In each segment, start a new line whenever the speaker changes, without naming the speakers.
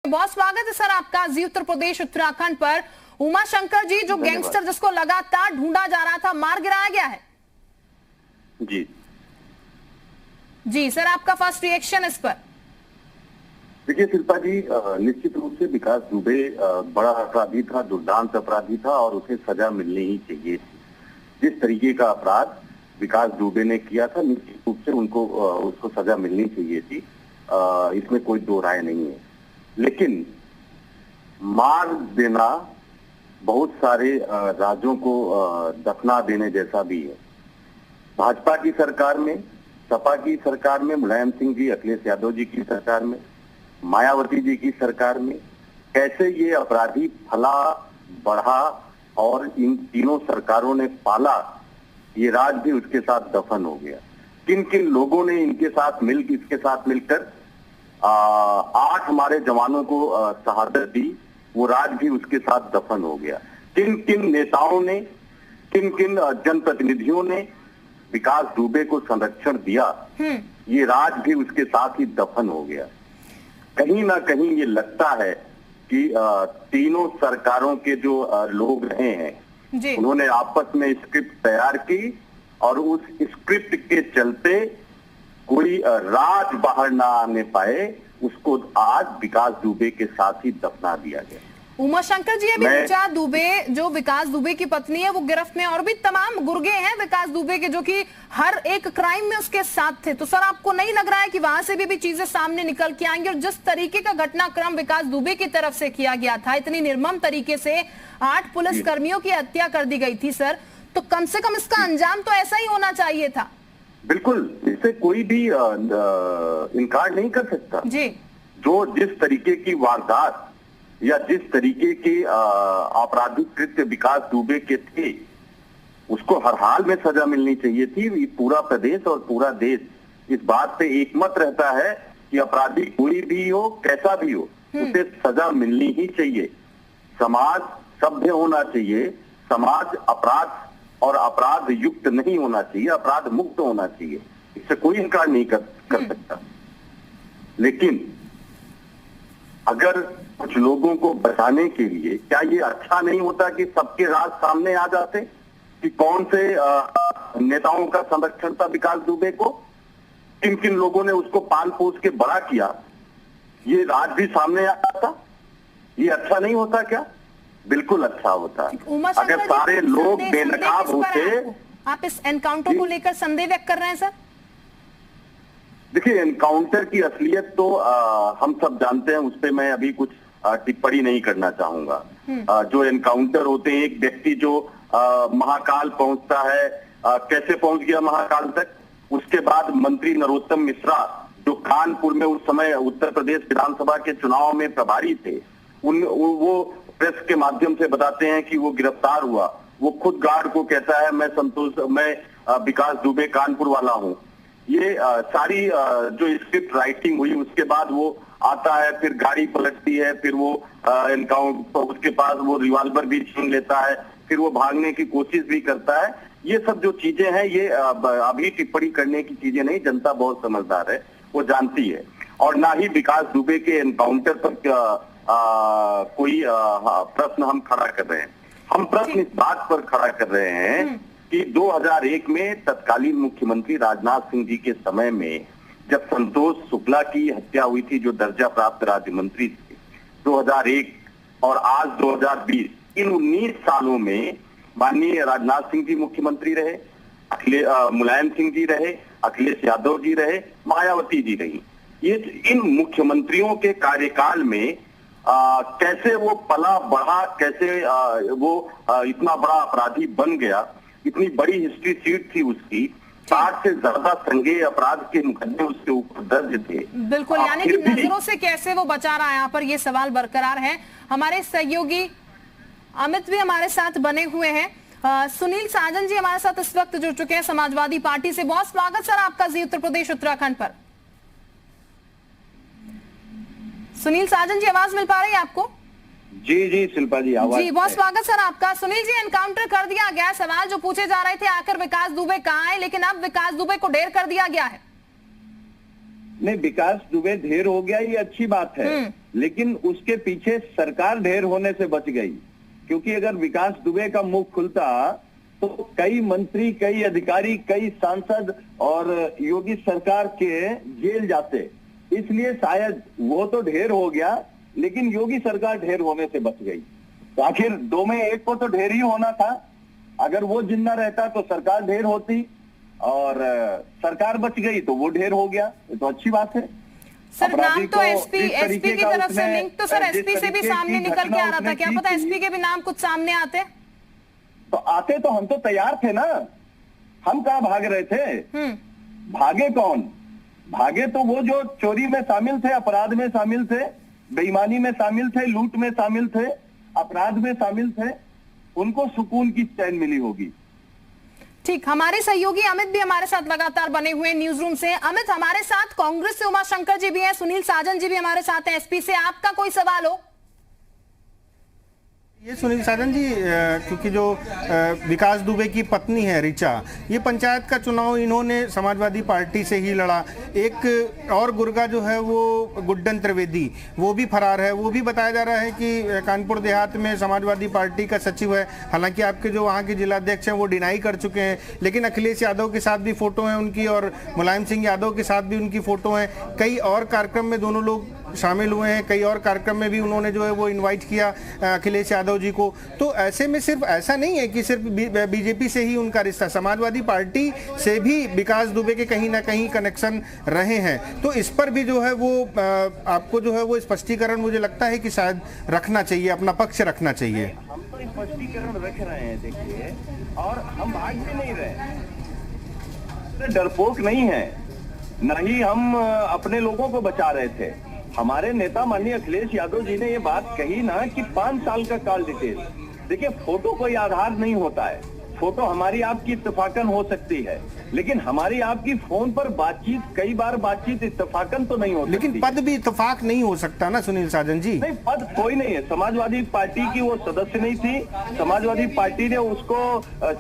बहुत स्वागत है सर आपका जी उत्तर प्रदेश उत्तराखंड पर। उमा शंकर जी जो गैंगस्टर जिसको लगातार ढूंढा जा रहा था मार गिराया गया है।
जी
जी सर आपका फर्स्ट रिएक्शन इस पर।
देखिए शिल्पा जी, निश्चित रूप से विकास दुबे बड़ा अपराधी था, दुर्दांत अपराधी था और उसे सजा मिलनी ही चाहिए थी। जिस तरीके का अपराध विकास दुबे ने किया था निश्चित रूप से उसको सजा मिलनी चाहिए थी। इसमें कोई दो राय नहीं है। लेकिन मार देना बहुत सारे राज्यों को दफना देने जैसा भी है। भाजपा की सरकार में, सपा की सरकार में, मुलायम सिंह जी, अखिलेश यादव जी की सरकार में, मायावती जी की सरकार में कैसे ये अपराधी फला बढ़ा और इन तीनों सरकारों ने पाला, ये राज भी उसके साथ दफन हो गया। किन किन लोगों ने इसके साथ मिलकर 8 हमारे जवानों को शहादत दी, वो राज भी उसके साथ दफन हो गया। किन किन नेताओं ने, किन किन जनप्रतिनिधियों ने विकास दुबे को संरक्षण दिया, ये राज भी उसके साथ ही दफन हो गया। कहीं ना कहीं ये लगता है कि तीनों सरकारों के जो लोग रहे हैं उन्होंने आपस में स्क्रिप्ट तैयार की और उस स्क्रिप्ट के चलते कोई राज बाहर ना आने पाए, उसको आज विकास दुबे के साथ ही दफना दिया गया।
उमा शंकर जी, अभी ऋचा दुबे जो विकास दुबे की पत्नी है वो गिरफ्त में, और भी तमाम गुर्गे हैं विकास दुबे के जो कि हर एक क्राइम में उसके साथ थे। तो सर आपको नहीं लग रहा है कि वहां से भी चीजें सामने निकल के आएंगी? और जिस तरीके का घटनाक्रम विकास दुबे की तरफ से किया गया था, इतनी निर्मम तरीके से 8 पुलिस कर्मियों की हत्या कर दी गई थी सर, तो कम से कम इसका अंजाम तो ऐसा ही होना चाहिए था।
बिल्कुल, इससे कोई भी इनकार नहीं कर सकता
जी।
जो जिस तरीके की वारदात या जिस तरीके के आपराधिक कृत्य विकास दुबे के थे, उसको हर हाल में सजा मिलनी चाहिए थी। पूरा प्रदेश और पूरा देश इस बात पे एकमत रहता है कि अपराधी कोई भी हो, कैसा भी हो, उसे सजा मिलनी ही चाहिए। समाज सभ्य होना चाहिए, समाज अपराध और अपराध युक्त नहीं होना चाहिए, अपराध मुक्त होना चाहिए। इससे कोई इनकार नहीं कर सकता। लेकिन अगर कुछ लोगों को बचाने के लिए, क्या ये अच्छा नहीं होता कि सबके राज सामने आ जाते कि कौन से नेताओं का संरक्षण था विकास दुबे को, किन किन लोगों ने उसको पाल पोस के बड़ा किया, ये राज भी सामने आ जाता? ये अच्छा नहीं होता क्या? बिल्कुल अच्छा होता। अगर सारे लोग बेनकाब होते।
आप इस एनकाउंटर को लेकर संदेह व्यक्त कर रहे हैं सर?
देखिए, एनकाउंटर की असलियत तो हम सब जानते हैं, उस पर मैं अभी कुछ टिप्पणी नहीं करना चाहूंगा। जो एनकाउंटर होते हैं, एक व्यक्ति जो महाकाल पहुंचता है, कैसे पहुंच गया महाकाल तक, उसके बाद मंत्री नरोत्तम मिश्रा जो कानपुर में उस समय उत्तर प्रदेश विधानसभा के चुनाव में प्रभारी थे, वो प्रेस के माध्यम से बताते हैं कि वो गिरफ्तार हुआ। वो खुद गार्ड को कहता है मैं विकास दुबे कानपुर वाला हूँ। ये सारी जो स्क्रिप्ट राइटिंग हुई, उसके बाद वो आता है, फिर गाड़ी पलटती है, फिर वो एनकाउंटर, उसके पास वो रिवॉल्वर भी छीन लेता है, फिर वो भागने की कोशिश भी करता है। ये सब जो चीजें हैं, ये अभी टिप्पणी करने की चीजें नहीं, जनता बहुत समझदार है, वो जानती है। और ना ही विकास दुबे के एनकाउंटर पर कोई प्रश्न हम खड़ा कर रहे हैं। हम प्रश्न इस बात पर खड़ा कर रहे हैं कि 2001 में तत्कालीन मुख्यमंत्री राजनाथ सिंह जी के समय में जब संतोष शुक्ला की हत्या हुई थी, जो दर्जा प्राप्त राज्य मंत्री थे, 2001 और आज 2020, इन 19 सालों में माननीय राजनाथ सिंह जी मुख्यमंत्री रहे, मुलायम सिंह जी रहे, अखिलेश यादव जी रहे, मायावती जी रही। ये इन मुख्यमंत्रियों के कार्यकाल में कैसे वो पला बढ़ा, कैसे वो इतना बड़ा अपराधी बन गया, इतनी बड़ी हिस्ट्री सीट थी उसकी, 60 से ज्यादा संज्ञेय अपराध के मुकदमे उसके ऊपर दर्ज थे।
बिल्कुल, यानी कि नजरों से कैसे वो बचा रहा है, यहाँ पर ये सवाल बरकरार है। हमारे सहयोगी अमित भी हमारे साथ बने हुए हैं। सुनील साजन जी हमारे साथ इस वक्त जुड़ चुके हैं समाजवादी पार्टी से। बहुत स्वागत सर आपका जी उत्तर प्रदेश उत्तराखंड पर। सुनील साजन जी, आवाज मिल पा रही है आपको?
जी जी शिल्पा जी, आवाज
जी, बहुत स्वागत सर आपका। सुनील जी, एनकाउंटर कर दिया गया, सवाल जो पूछे जा रहे थे आखिर विकास दुबे कहाँ है, लेकिन अब विकास दुबे को ढेर कर दिया गया है।
नहीं, विकास दुबे ढेर हो गया, ये अच्छी बात है।
लेकिन उसके पीछे सरकार ढेर होने से बच गई, क्योंकि अगर विकास दुबे का मुंह खुलता तो कई मंत्री, कई अधिकारी, कई सांसद और योगी सरकार के जेल जाते। इसलिए शायद वो तो ढेर हो गया, लेकिन योगी सरकार ढेर होने से बच गई। तो आखिर दो में एक को तो ढेर ही होना था। अगर वो जिंदा रहता तो सरकार ढेर होती, और सरकार बच गई तो वो ढेर हो गया। तो अच्छी बात है।
सर नाम तो एसपी की तरफ से लिंक तो सर एसपी से भी सामने निकल के आ रहा था, क्या पता एसपी के भी नाम कुछ सामने आते?
तो आते तो हम तो तैयार थे ना, हम कहाँ भाग रहे थे? भागे कौन? भागे तो वो जो चोरी में शामिल थे, अपराध में शामिल थे, बेईमानी में शामिल थे, लूट में शामिल थे, अपराध में शामिल थे, उनको सुकून की चैन मिली होगी।
ठीक, हमारे सहयोगी अमित भी हमारे साथ लगातार बने हुए न्यूज रूम से। अमित, हमारे साथ कांग्रेस से उमाशंकर जी भी हैं, सुनील साजन जी भी हमारे साथ हैं। एसपी से आपका कोई सवाल हो?
ये सुनील साजन जी, क्योंकि जो विकास दुबे की पत्नी है ऋचा, ये पंचायत का चुनाव इन्होंने समाजवादी पार्टी से ही लड़ा। एक और गुर्गा जो है वो गुड्डन त्रिवेदी, वो भी फरार है। वो भी बताया जा रहा है कि कानपुर देहात में समाजवादी पार्टी का सचिव है। हालांकि आपके जो वहाँ के जिलाध्यक्ष हैं वो डिनाई कर चुके हैं, लेकिन अखिलेश यादव के साथ भी फोटो है उनकी और मुलायम सिंह यादव के साथ भी उनकी फोटो है। कई और कार्यक्रम में दोनों लोग शामिल हुए हैं, कई और कार्यक्रम में भी उन्होंने जो है वो इनवाइट किया अखिलेश यादव जी को। तो ऐसे में सिर्फ ऐसा नहीं है कि सिर्फ बीजेपी से ही उनका रिश्ता, समाजवादी पार्टी से भी विकास दुबे के कहीं ना कहीं कनेक्शन रहे हैं। तो इस पर भी जो है वो आपको जो है वो स्पष्टीकरण मुझे लगता है कि शायद रखना चाहिए, अपना पक्ष रखना चाहिए।
हम तो स्पष्टीकरण रख रहे हैं, देखिए, और हम भाग भी नहीं रहे, डरपोक नहीं है, न ही हम अपने लोगों को बचा रहे थे। हमारे नेता माननीय अखिलेश यादव जी ने ये बात कही ना कि 5 साल का कॉल डिटेल। देखिए, फोटो कोई आधार नहीं होता है। फोटो हमारी आपकी इत्तेफाकन हो सकती है, लेकिन हमारी आपकी फोन पर बातचीत, कई बार बातचीत इत्तेफाकन तो नहीं होती।
लेकिन पद भी इत्तेफाक नहीं हो सकता ना सुनील साजन जी?
नहीं, पद कोई नहीं है। समाजवादी पार्टी की वो सदस्य नहीं थी, समाजवादी पार्टी ने उसको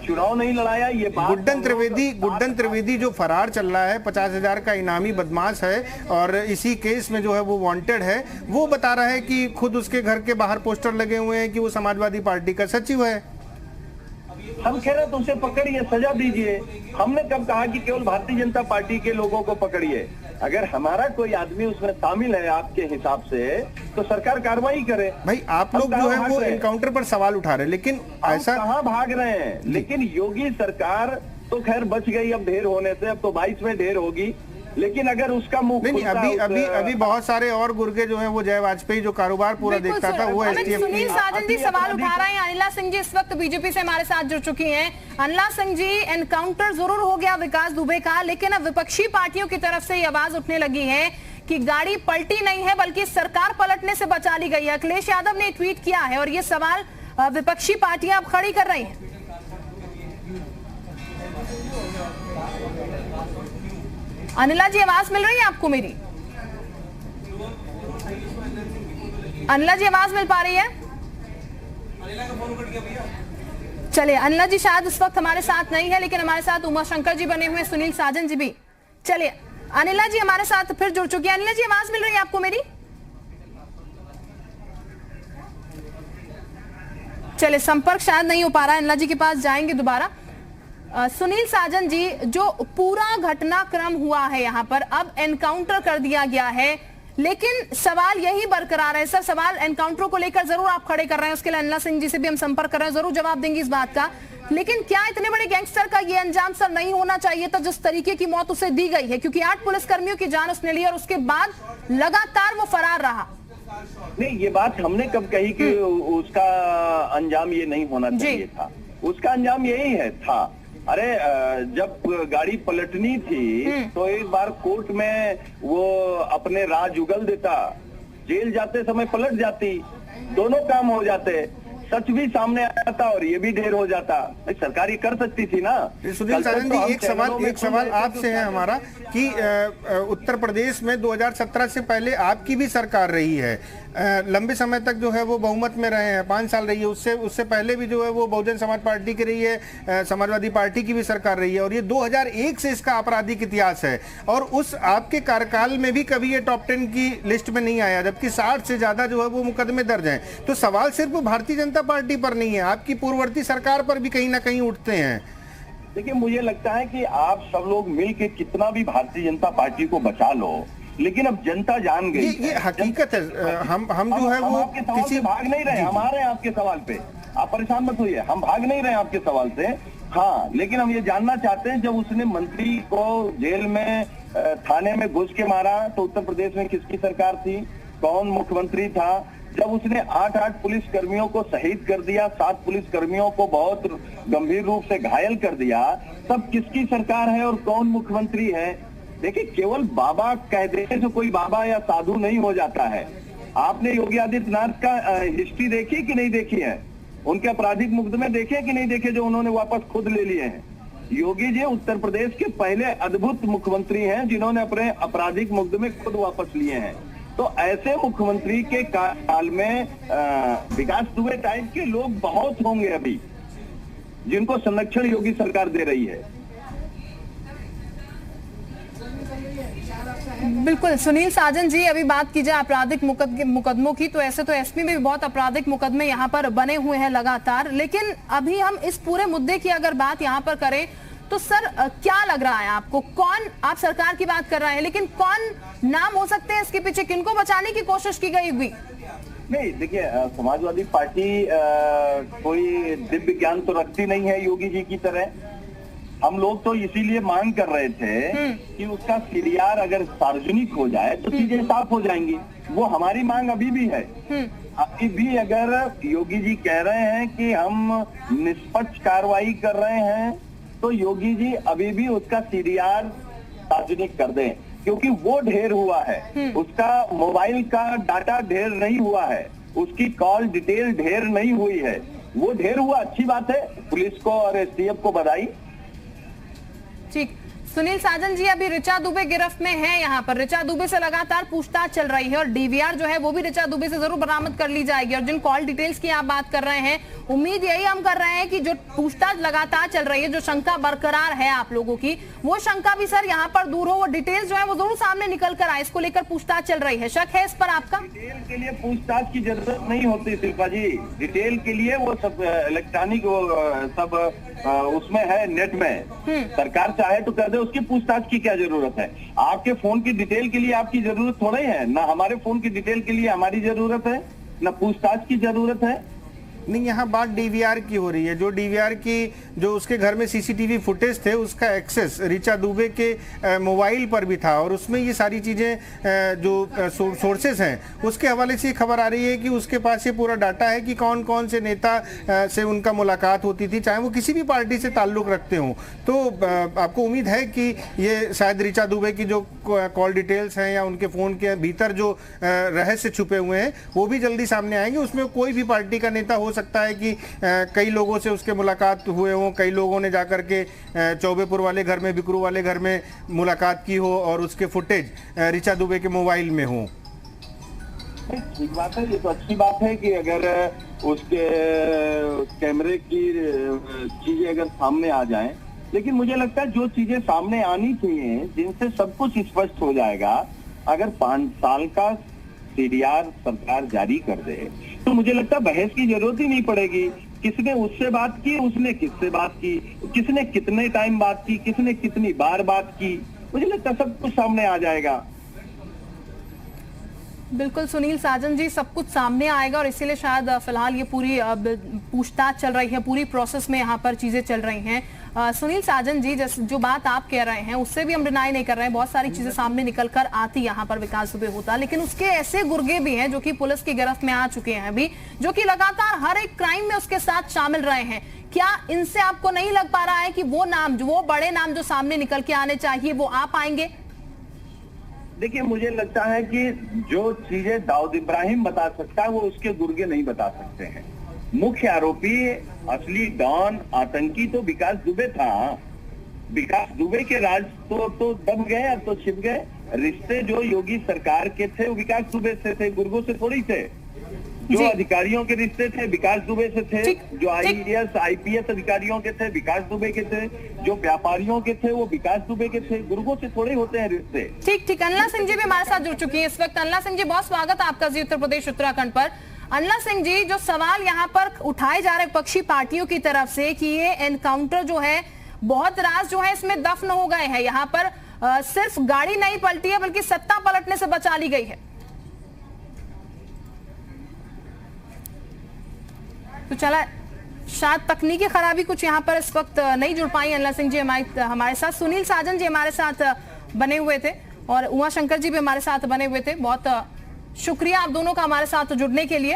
चुनाव नहीं लड़ाया। ये बात
गुड्डन त्रिवेदी जो फरार चल रहा है, 50,000 का इनामी बदमाश है और इसी केस में जो है वो वांटेड है, वो बता रहा है कि खुद उसके घर के बाहर पोस्टर लगे हुए हैं कि वो समाजवादी पार्टी का सचिव है।
हम कह रहे हैं तो उसे पकड़िए, सजा दीजिए। हमने कब कहा कि केवल भारतीय जनता पार्टी के लोगों को पकड़िए? अगर हमारा कोई आदमी उसमें शामिल है आपके हिसाब से, तो सरकार कार्रवाई करे।
भाई आप लोग जो है वो एनकाउंटर पर सवाल उठा रहे हैं, लेकिन ऐसा
कहाँ भाग रहे हैं? लेकिन योगी सरकार तो खैर बच गई अब ढेर होने से, अब तो 22 में ढेर होगी। लेकिन अगर उसका मुंह
नहीं, अभी बहुत सारे और गुर्गे जो हैं वो जय वाजपेयी जो कारोबार पूरा देखता था वो एसटीएफ।
सुनील साजन जी सवाल उठा रहे हैं। अनिला सिंह जी इस वक्त बीजेपी से हमारे साथ जुड़ चुकी हैं। अनिला सिंह जी, एनकाउंटर जरूर हो गया विकास दुबे का, लेकिन अब विपक्षी पार्टियों की तरफ से ये आवाज उठने लगी है कि गाड़ी पलटी नहीं है बल्कि सरकार पलटने से बचा ली गई है। अखिलेश यादव ने ट्वीट किया है और ये सवाल विपक्षी पार्टियां अब खड़ी कर रही हैं। अनिला जी, आवाज मिल रही है आपको मेरी? अनिला जी, आवाज मिल पा रही है? चलिए, अनिला जी शायद इस वक्त हमारे साथ नहीं है, लेकिन हमारे साथ उमाशंकर जी बने हुए, सुनील साजन जी भी। चलिए, अनिला जी हमारे साथ फिर जुड़ चुकी है। अनिला जी, आवाज मिल रही है आपको मेरी? चलिए, संपर्क शायद नहीं हो पा रहा है, अनिला जी के पास जाएंगे दोबारा। सुनील साजन जी, जो पूरा घटनाक्रम हुआ है यहाँ पर, अब एनकाउंटर कर दिया गया है, लेकिन सवाल यही बरकरार है। सर, सवाल एनकाउंटर को लेकर जरूर आप खड़े कर रहे हैं, उसके लिए अनिला सिंह जी से भी हम संपर्क कर रहे हैं, जरूर जवाब देंगे इस बात का। लेकिन क्या इतने बड़े गैंगस्टर का ये अंजाम सर नहीं होना चाहिए था जिस तरीके की मौत उसे दी गई है? क्योंकि 8 पुलिसकर्मियों की जान उसने ली और उसके बाद लगातार वो फरार रहा।
नहीं, ये बात हमने कब कही कि उसका अंजाम ये नहीं होना चाहिए था? उसका अंजाम यही है था। अरे, जब गाड़ी पलटनी थी तो एक बार कोर्ट में वो अपने राज उगल देता, जेल जाते समय पलट जाती, दोनों काम हो जाते।
सच भी सामने आ जाता और ये भी ढेर हो जाता। सरकार ये कर सकती थी ना।
सुनील साजन जी, एक सवाल आपसे है हमारा कि उत्तर प्रदेश में 2017 से पहले आपकी भी सरकार रही है, लंबे समय तक जो है वो बहुमत में रहे हैं, 5 साल रही है, उससे पहले भी जो है वो बहुजन समाज पार्टी की रही है, समाजवादी पार्टी की भी सरकार रही है, और ये 2001 से इसका आपराधिक इतिहास है, और उस आपके कार्यकाल में भी कभी ये टॉप 10 की लिस्ट में नहीं आया, जबकि 60 से ज्यादा जो है वो मुकदमे दर्ज हैं। तो सवाल सिर्फ भारतीय जनता पार्टी पर नहीं है, आपकी पूर्ववर्ती सरकार पर भी कहीं ना कहीं उठते हैं।
देखिए, मुझे लगता है कि आप सब लोग मिलकर कितना भी भारतीय जनता पार्टी को बचा लो, लेकिन अब जनता जान गई।
ये हकीकत है। हम जो है वो
आपके सवाल से भाग नहीं रहे, हम आ रहे हैं आपके सवाल पे, आप परेशान मत होइए, हम भाग नहीं रहे आपके सवाल से। हाँ, लेकिन हम ये जानना चाहते हैं, जब उसने मंत्री को जेल में थाने में घुस के मारा तो उत्तर प्रदेश में किसकी सरकार थी, कौन मुख्यमंत्री था? जब उसने 8 पुलिस कर्मियों को शहीद कर दिया, 7 पुलिस कर्मियों को बहुत गंभीर रूप से घायल कर दिया, तब किसकी सरकार है और कौन मुख्यमंत्री है? देखिए, केवल बाबा कह देने से कोई बाबा या साधु नहीं हो जाता है। आपने योगी आदित्यनाथ का हिस्ट्री देखी कि नहीं देखी है? उनके आपराधिक मुकदमे देखे कि नहीं देखे जो उन्होंने वापस खुद ले लिए हैं? योगी जी उत्तर प्रदेश के पहले अद्भुत मुख्यमंत्री हैं जिन्होंने अपने आपराधिक मुकदमे खुद वापस लिए हैं। तो ऐसे मुख्यमंत्री के काल में विकास दुबे टाइप के लोग बहुत होंगे अभी, जिनको संरक्षण योगी सरकार दे रही है।
बिल्कुल। सुनील साजन जी, अभी बात की जाए आपराधिक मुकदमों की, तो ऐसे तो एसपी में भी बहुत आपराधिक मुकदमे यहाँ पर बने हुए हैं लगातार, लेकिन अभी हम इस पूरे मुद्दे की अगर बात यहाँ पर करें तो सर क्या लग रहा है आपको, कौन, आप सरकार की बात कर रहे हैं, लेकिन कौन नाम हो सकते हैं इसके पीछे, किनको बचाने की कोशिश की गई हुई?
नहीं, देखिए, समाजवादी पार्टी कोई दिव्य ज्ञान तो रखती नहीं है योगी जी की तरह। हम लोग तो इसीलिए मांग कर रहे थे कि उसका सीडीआर अगर सार्वजनिक हो जाए तो चीजें साफ हो जाएंगी। वो हमारी मांग अभी भी है। अभी भी अगर योगी जी कह रहे हैं कि हम निष्पक्ष कार्रवाई कर रहे हैं, तो योगी जी अभी भी उसका सीडीआर सार्वजनिक कर दें, क्योंकि वो ढेर हुआ है, उसका मोबाइल का डाटा ढेर नहीं हुआ है, उसकी कॉल डिटेल ढेर नहीं हुई है। वो ढेर हुआ, अच्छी बात है, पुलिस को और एसटीएफ को बधाई।
ठीक। सुनील साजन जी, अभी ऋचा दुबे गिरफ्त में है यहाँ पर, ऋचा दुबे से लगातार पूछताछ चल रही है और डीवीआर जो है वो भी ऋचा दुबे से जरूर बरामद कर ली जाएगी। और जिन कॉल डिटेल्स की आप बात कर रहे हैं, उम्मीद यही हम कर रहे हैं कि जो पूछताछ लगातार चल रही है, जो शंका बरकरार है आप लोगों की, वो शंका भी सर यहाँ पर दूर हो, वो डिटेल्स जो है वो जरूर सामने निकल कर आए। इसको लेकर पूछताछ चल रही है, शक है इस पर आपका?
डिटेल के लिए पूछताछ की जरूरत नहीं होती शिल्पा जी, डिटेल के लिए वो सब इलेक्ट्रॉनिक सब उसमें है, नेट में। सरकार चाहे तो कर दे, उसकी पूछताछ की क्या जरूरत है? आपके फोन की डिटेल के लिए आपकी जरूरत थोड़ा ही है ना, हमारे फोन की डिटेल के लिए हमारी जरूरत है ना, पूछताछ की जरूरत है।
नहीं, यहाँ बात डीवीआर की हो रही है, जो डीवीआर की, जो उसके घर में सीसीटीवी फुटेज थे, उसका एक्सेस ऋचा दुबे के मोबाइल पर भी था, और उसमें ये सारी चीज़ें जो सोर्सेस हैं उसके हवाले से खबर आ रही है कि उसके पास ये पूरा डाटा है कि कौन कौन से नेता से उनका मुलाकात होती थी, चाहे वो किसी भी पार्टी से ताल्लुक़ रखते हों। तो आपको उम्मीद है कि ये शायद ऋचा दुबे की जो कॉल डिटेल्स हैं या उनके फ़ोन के भीतर जो रहस्य छुपे हुए हैं वो भी जल्दी सामने आएंगे? उसमें कोई भी पार्टी का नेता हो सकता है कि कई लोगों से उसके मुलाकात हुए हों, कई लोगों ने जाकर के चौबेपुर वाले घर में, बिकरू वाले घर में मुलाकात की हो और उसके फुटेज ऋचा दुबे के मोबाइल में हो।
ठीक बात है, ये तो अच्छी बात है कि अगर उसके कैमरे की चीजें अगर सामने आ जाएं, लेकिन मुझे लगता है जो चीजें सामने आनी चाहिए, जिनसे सब कुछ स्पष्ट हो जाएगा, अगर 5 साल का सीडीआर सरकार जारी कर दे तो मुझे लगता है बहस की जरूरत ही नहीं पड़ेगी। किसने उससे बात की, उसने किससे बात की, किसने कितने टाइम बात की, किसने कितनी बार बात की, मुझे लगता है सब कुछ सामने आ जाएगा।
बिल्कुल सुनील साजन जी, सब कुछ सामने आएगा और इसीलिए शायद फिलहाल ये पूरी पूछताछ चल रही है, पूरी प्रोसेस में यहाँ पर चीजें चल रही हैं। सुनील साजन जी, जो बात आप कह रहे हैं उससे भी हम डिनाई नहीं कर रहे हैं, बहुत सारी चीजें सामने निकल कर आती यहाँ पर विकास दुबे होता, लेकिन उसके ऐसे गुर्गे भी हैं जो कि पुलिस की गिरफ्त में आ चुके हैं अभी, जो कि लगातार हर एक क्राइम में उसके साथ शामिल रहे हैं। क्या इनसे आपको नहीं लग पा रहा है कि वो नाम, जो वो बड़े नाम जो सामने निकल के आने चाहिए वो आ पाएंगे?
देखिए, मुझे लगता है कि जो चीजें दाऊद इब्राहिम बता सकता है वो उसके गुर्गे नहीं बता सकते हैं। मुख्य आरोपी असली डॉन आतंकी तो विकास दुबे था। विकास दुबे के राज तो दब गए, अब तो छिप गए। रिश्ते जो योगी सरकार के थे वो विकास दुबे से थे, गुर्गों से थोड़ी थे। जो अधिकारियों के रिश्ते थे विकास दुबे से थे, जो IAS IPS अधिकारियों के थे विकास दुबे के थे, जो व्यापारियों के थे वो विकास दुबे के थे। गुर्गों से थोड़े होते हैं रिश्ते।
ठीक। अनला सिंह जी भी हमारे साथ जुड़ चुकी है इस वक्त। अनला सिंह जी, बहुत स्वागत है आपका जी उत्तर प्रदेश उत्तराखंड पर। अनला सिंह जी, जो सवाल यहाँ पर उठाए जा रहे विपक्षी पार्टियों की तरफ से कि ये एनकाउंटर जो है बहुत राज जो है इसमें दफन हो गए हैं, यहाँ पर सिर्फ गाड़ी नहीं पलटी है बल्कि सत्ता पलटने से बचा ली गई है, तो चला शायद तकनीकी खराबी कुछ यहाँ पर इस वक्त नहीं जुड़ पाई। अनला सिंह जी हमारे साथ, सुनील साजन जी हमारे साथ बने हुए थे और उमा शंकर जी भी हमारे साथ बने हुए थे। बहुत शुक्रिया आप दोनों का हमारे साथ जुड़ने के लिए।